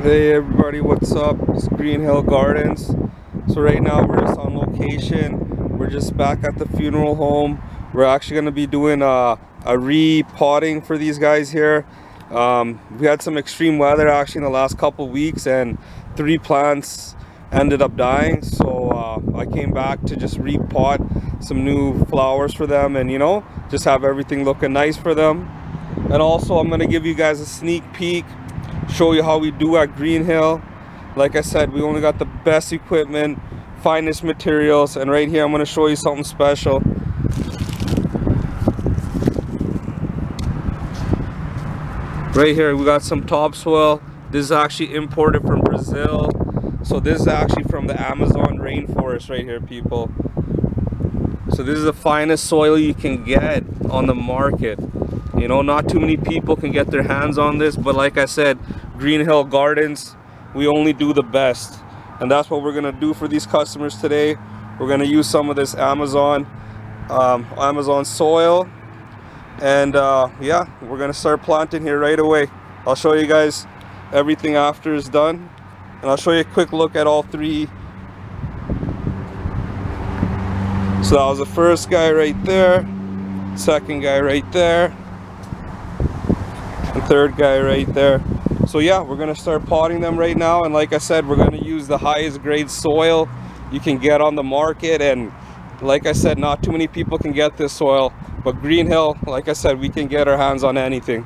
Hey everybody, what's up? It's Green Hill Gardens. So right now we're just on location. We're just back at the funeral home. We're actually going to be doing a repotting for these guys here. We had some extreme weather actually in the last couple weeks, and 3 plants ended up dying. So I came back to just repot some new flowers for them, and just have everything looking nice for them. And also I'm going to give you guys a sneak peek, show you how we do at Green Hill. Like I said, we only got the best equipment, finest materials, and right here I'm going to show you something special. Right here we got some topsoil. This is actually imported from Brazil. So this is actually from the Amazon rainforest right here, people. So this is the finest soil you can get on the market. Not too many people can get their hands on this, but like I said, Green Hill Gardens, we only do the best. And that's what we're gonna do for these customers today. We're gonna use some of this Amazon soil. And yeah, we're gonna start planting here right away. I'll show you guys everything after it's done. And I'll show you a quick look at all three. So that was the first guy right there, second guy right there, and third guy right there. So yeah, we're gonna start potting them right now, and like I said, we're gonna use the highest grade soil you can get on the market. And like I said, not too many people can get this soil, but Green Hill, like I said, we can get our hands on anything.